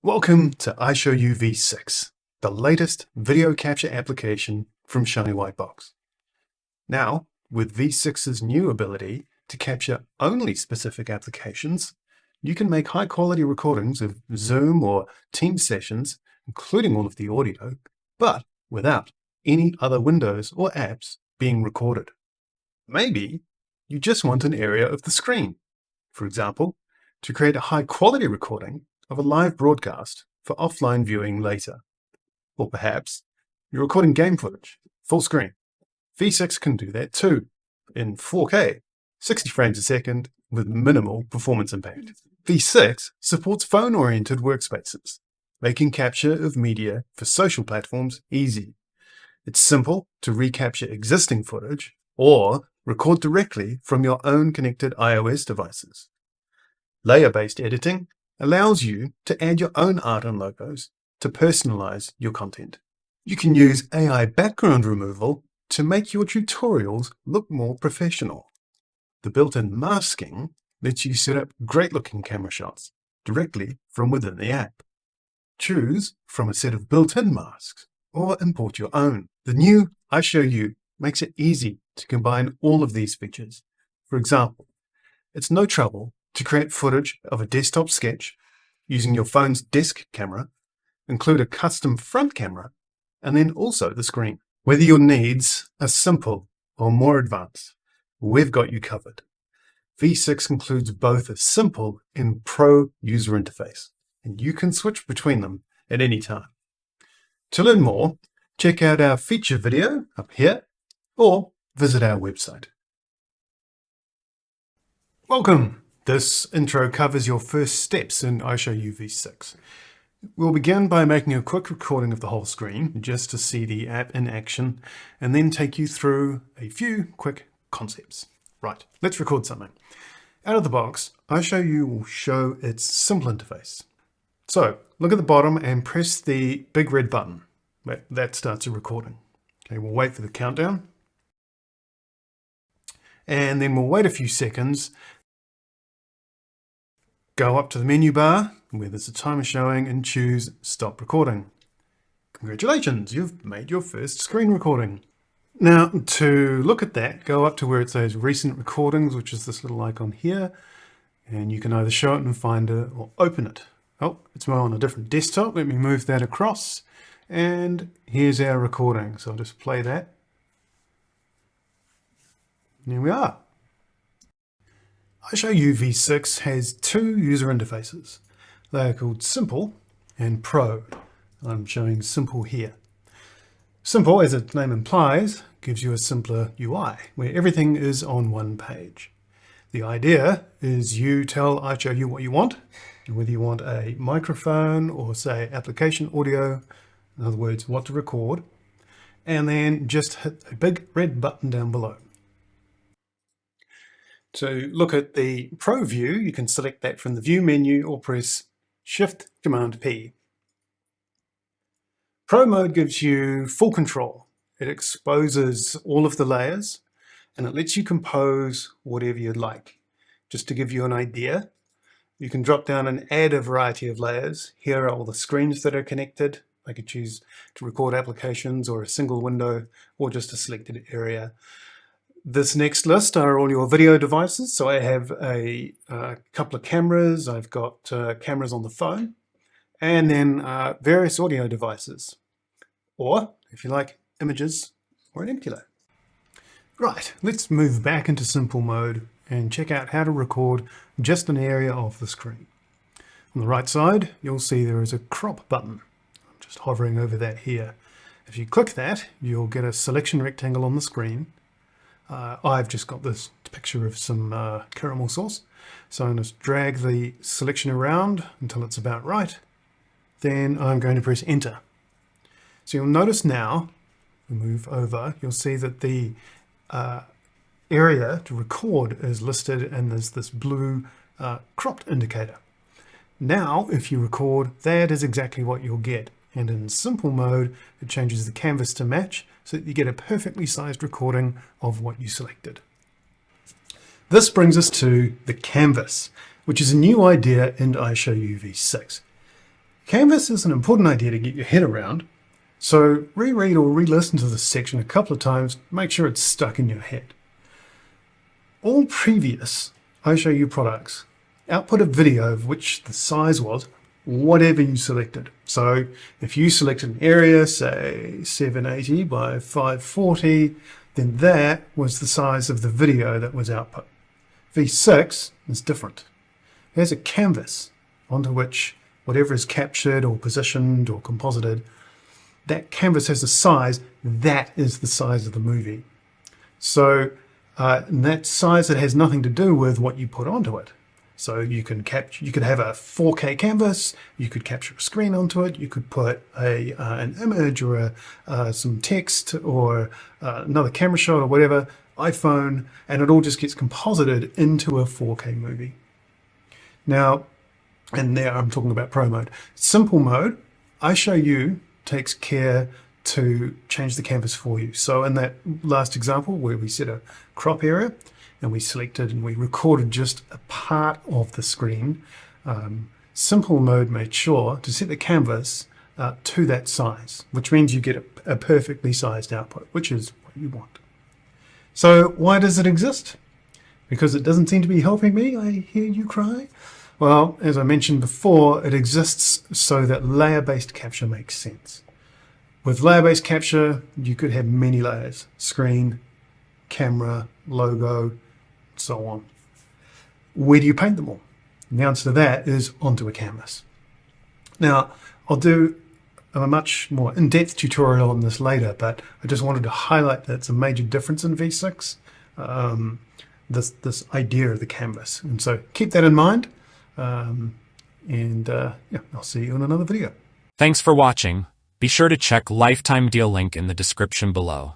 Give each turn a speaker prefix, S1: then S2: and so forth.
S1: Welcome to iShowU V6, the latest video capture application from Shiny White Box. Now, with V6's new ability to capture only specific applications, you can make high-quality recordings of Zoom or Teams sessions, including all of the audio, but without any other windows or apps being recorded. Maybe you just want an area of the screen, for example, to create a high-quality recording of a live broadcast for offline viewing later. Or perhaps you're recording game footage, full screen. V6 can do that too, in 4K, 60 frames a second, with minimal performance impact. V6 supports phone-oriented workspaces, making capture of media for social platforms easy. It's simple to recapture existing footage or record directly from your own connected iOS devices. Layer-based editing allows you to add your own art and logos to personalize your content. You can use AI background removal to make your tutorials look more professional. The built-in masking lets you set up great-looking camera shots directly from within the app. Choose from a set of built-in masks or import your own. The new iShowU makes it easy to combine all of these features. For example, it's no trouble to create footage of a desktop sketch using your phone's desk camera, include a custom front camera, and then also the screen. Whether your needs are simple or more advanced, we've got you covered. V6 includes both a simple and pro user interface, and you can switch between them at any time. To learn more, check out our feature video up here or visit our website. Welcome. This intro covers your first steps in iShowU V6. We'll begin by making a quick recording of the whole screen just to see the app in action and then take you through a few quick concepts. Right, let's record something. Out of the box, iShowU will show its simple interface. So look at the bottom and press the big red button. That starts a recording. Okay, we'll wait for the countdown. And then we'll wait a few seconds. Go up to the menu bar where there's a timer showing and choose Stop Recording. Congratulations, you've made your first screen recording. Now, to look at that, go up to where it says Recent Recordings, which is this little icon here, and you can either show it in Finder or open it. Oh, it's on a different desktop. Let me move that across, and here's our recording. So I'll just play that. And here we are. iShowU V6 has two user interfaces. They are called Simple and Pro. I'm showing Simple here. Simple, as its name implies, gives you a simpler UI where everything is on one page. The idea is you tell iShowU what you want, and whether you want a microphone or say application audio, in other words, what to record, and then just hit a big red button down below. To look at the Pro view, you can select that from the View menu or press Shift-Command-P. Pro mode gives you full control. It exposes all of the layers and it lets you compose whatever you'd like. Just to give you an idea, you can drop down and add a variety of layers. Here are all the screens that are connected. I could choose to record applications or a single window or just a selected area. This next list are all your video devices. So I have a couple of cameras. I've got cameras on the phone and then various audio devices. Or, if you like, images or an empty layer. Right, let's move back into simple mode and check out how to record just an area of the screen. On the right side, you'll see there is a crop button. I'm just hovering over that here. If you click that, you'll get a selection rectangle on the screen. I've just got this picture of some caramel sauce. So I'm going to drag the selection around until it's about right. Then I'm going to press enter. So you'll notice now, move over, you'll see that the area to record is listed and there's this blue cropped indicator. Now, if you record, that is exactly what you'll get. And in simple mode, it changes the canvas to match so that you get a perfectly sized recording of what you selected. This brings us to the canvas, which is a new idea in iShowU V6. Canvas is an important idea to get your head around, so reread or re-listen to this section a couple of times, make sure it's stuck in your head. All previous iShowU products output a video of which the size was whatever you selected. So if you selected an area, say 780 by 540, then that was the size of the video that was output. V6 is different. It has a canvas onto which whatever is captured or positioned or composited, that canvas has a size, that is the size of the movie. So that size, it has nothing to do with what you put onto it. So you could have a 4K canvas, you could capture a screen onto it, you could put an image or some text or another camera shot or whatever, iPhone, and it all just gets composited into a 4K movie. Now, and there I'm talking about Pro mode. Simple mode, iShowU takes care to change the canvas for you. So in that last example where we set a crop area and we selected and we recorded just a part of the screen, simple mode made sure to set the canvas to that size, which means you get a perfectly sized output, which is what you want. So why does it exist? Because it doesn't seem to be helping me, I hear you cry. Well, as I mentioned before, it exists so that layer-based capture makes sense. With layer-based capture, you could have many layers: screen, camera, logo, so on. Where do you paint them all? And the answer to that is onto a canvas. Now, I'll do a much more in-depth tutorial on this later, but I just wanted to highlight that it's a major difference in V6, this idea of the canvas. And so keep that in mind. Yeah, I'll see you in another video.
S2: Thanks for watching. Be sure to check Lifetime Deal link in the description below.